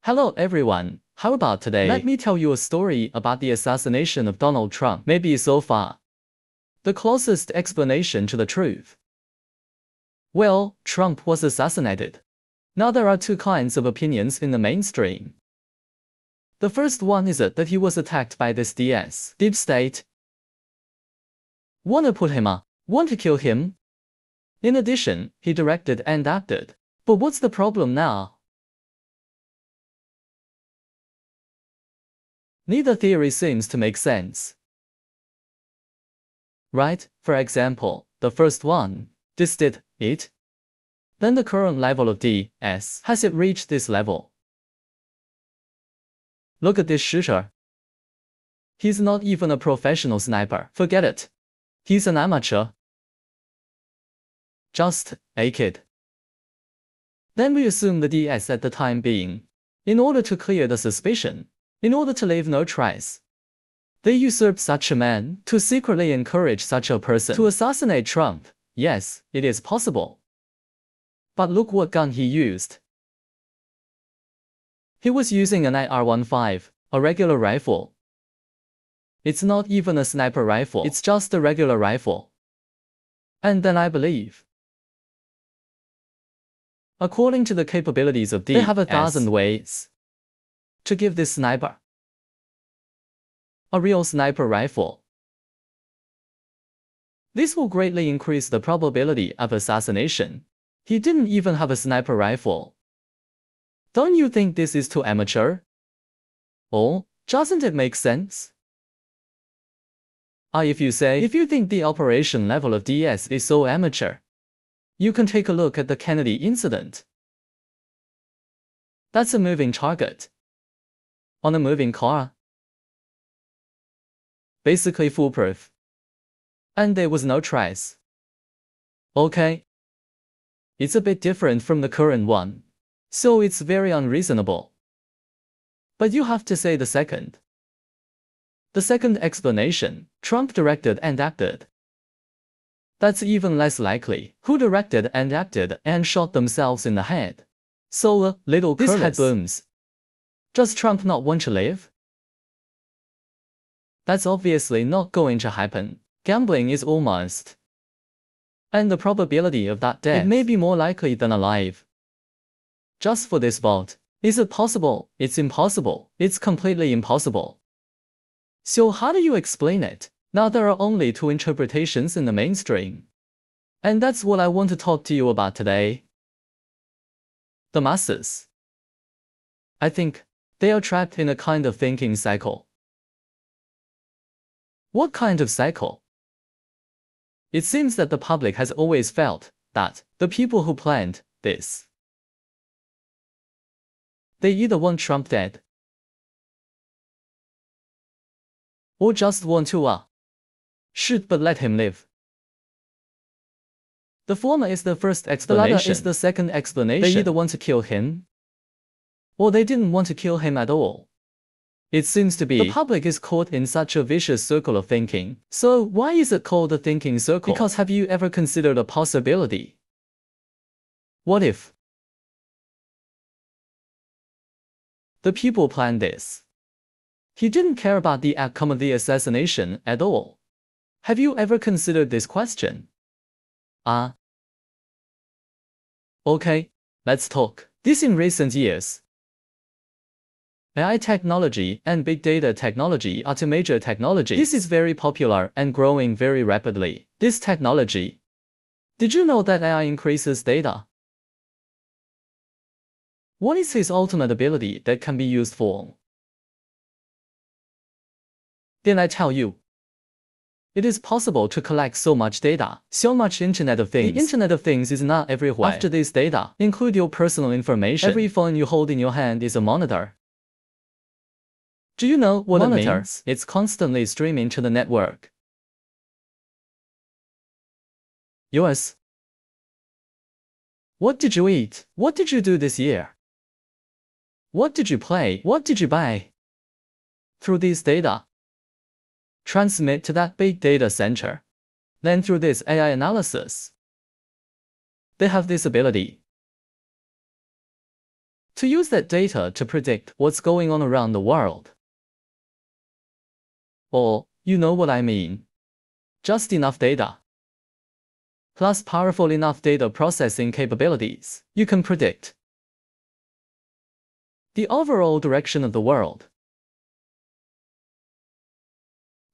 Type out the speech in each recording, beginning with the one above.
Hello everyone, how about today? Let me tell you a story about the assassination of Donald Trump. Maybe so far the closest explanation to the truth. Well, Trump was assassinated. Now there are two kinds of opinions in the mainstream. The first one is that he was attacked by this DS deep state. Want to put him up, want to kill him. In addition, he directed and acted. But what's the problem now? Neither theory seems to make sense. Right? For example, the first one, this did it. Then the current level of DS, has it reached this level? Look at this shooter. He's not even a professional sniper. Forget it. He's an amateur. Just a kid. Then we assume the DS at the time being, in order to clear the suspicion, in order to leave no trace. They usurped such a man to secretly encourage such a person to assassinate Trump. Yes, it is possible. But look what gun he used. He was using an AR-15, a regular rifle. It's not even a sniper rifle, it's just a regular rifle. And then I believe, according to the capabilities of DS, they have 1,000 ways to give this sniper a real sniper rifle. This will greatly increase the probability of assassination. He didn't even have a sniper rifle. Don't you think this is too amateur? Oh, doesn't it make sense? If you think the operation level of DS is so amateur, you can take a look at the Kennedy incident. That's a moving target on a moving car. Basically foolproof. And there was no trace. Okay. It's a bit different from the current one, so it's very unreasonable. But you have to say the second. The second explanation, Trump directed and acted. That's even less likely. Who directed and acted and shot themselves in the head? So, little this head booms. Does Trump not want to live? That's obviously not going to happen. Gambling is almost. And the probability of that death, it may be more likely than alive. Just for this vote. Is it possible? It's impossible. It's completely impossible. So how do you explain it? Now there are only two interpretations in the mainstream. And that's what I want to talk to you about today. The masses. I think they are trapped in a kind of thinking cycle. What kind of cycle? It seems that the public has always felt that the people who planned this, they either want Trump dead or just want to shoot but let him live. The former is the first explanation. The latter is the second explanation. They either want to kill him or they didn't want to kill him at all. It seems to be the public is caught in such a vicious circle of thinking. So why is it called a thinking circle? Because have you ever considered a possibility? What if the people planned this? He didn't care about the outcome of the assassination at all. Have you ever considered this question? Okay, let's talk. This in recent years, AI technology and big data technology are two major technologies. This is very popular and growing very rapidly. This technology. Did you know that AI increases data? What is his ultimate ability that can be used for? Then I tell you. It is possible to collect so much data, so much Internet of Things. The Internet of Things is not everywhere. After this data, include your personal information. Every phone you hold in your hand is a monitor. Do you know what it means? It's constantly streaming to the network. Yours. What did you eat? What did you do this year? What did you play? What did you buy? Through these data, transmit to that big data center. Then through this AI analysis, they have this ability to use that data to predict what's going on around the world. Or, you know what I mean. Just enough data, plus powerful enough data processing capabilities, you can predict the overall direction of the world.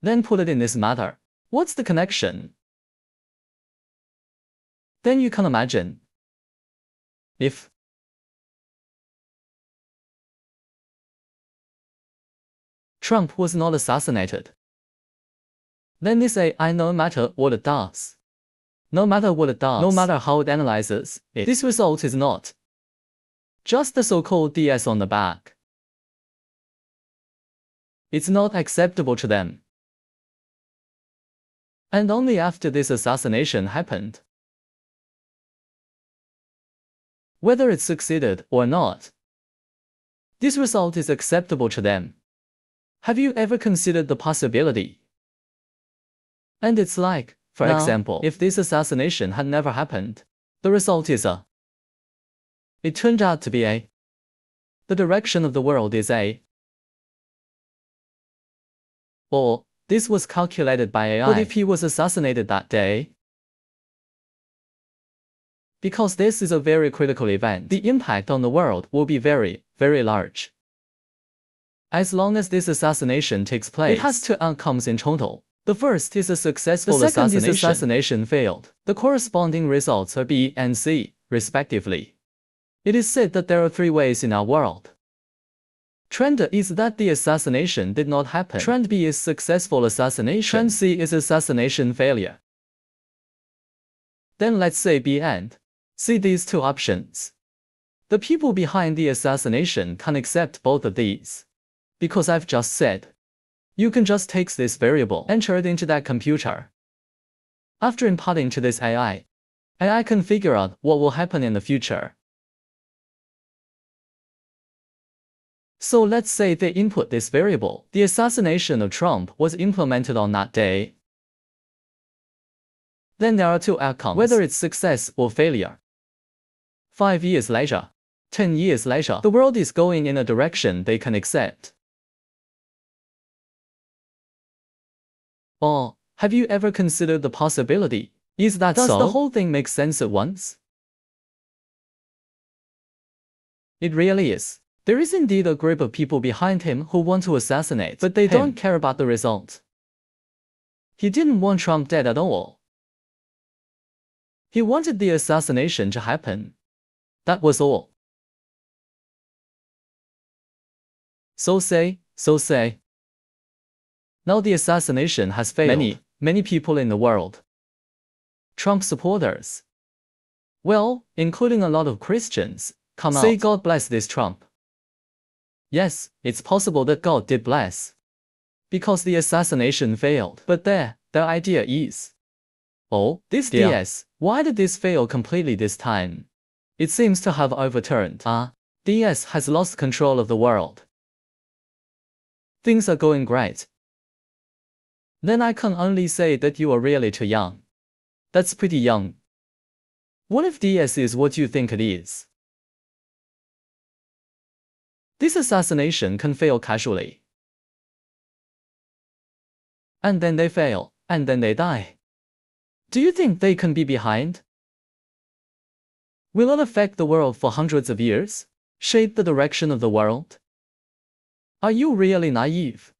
Then put it in this matter. What's the connection? Then you can imagine if Trump was not assassinated, then this AI, no matter what it does, no matter how it analyzes it, this result is not just the so-called DS on the back. It's not acceptable to them. And only after this assassination happened, whether it succeeded or not, this result is acceptable to them. Have you ever considered the possibility? And it's like, for example, if this assassination had never happened, the result is A. It turned out to be A. The direction of the world is A. Or, this was calculated by AI. But if he was assassinated that day? Because this is a very critical event, the impact on the world will be very, very large. As long as this assassination takes place, it has two outcomes in total. The first is a successful assassination. The second is assassination failed. The corresponding results are B and C, respectively. It is said that there are three ways in our world. Trend A is that the assassination did not happen. Trend B is successful assassination. Trend C is assassination failure. Then let's say B and C, these two options. The people behind the assassination can accept both of these. Because I've just said, you can just take this variable, enter it into that computer. After imparting to this AI, AI can figure out what will happen in the future. So let's say they input this variable. The assassination of Trump was implemented on that day. Then there are two outcomes, whether it's success or failure. 5 years later, 10 years later, the world is going in a direction they can accept. Or, have you ever considered the possibility? Is that so? Does the whole thing make sense at once? It really is. There is indeed a group of people behind him who want to assassinate, but they don't care about the result. He didn't want Trump dead at all. He wanted the assassination to happen. That was all. So say. Now the assassination has failed. Many people in the world, Trump supporters, well, including a lot of Christians, come out, say God bless this Trump. Yes, it's possible that God did bless, because the assassination failed. But their idea is, oh, this DS, why did this fail completely this time? It seems to have overturned. DS has lost control of the world. Things are going great. Then I can only say that you are really too young. That's pretty young. What if DS is what you think it is? This assassination can fail casually. And then they fail, and then they die. Do you think they can be behind? Will it affect the world for hundreds of years? Shape the direction of the world? Are you really naive?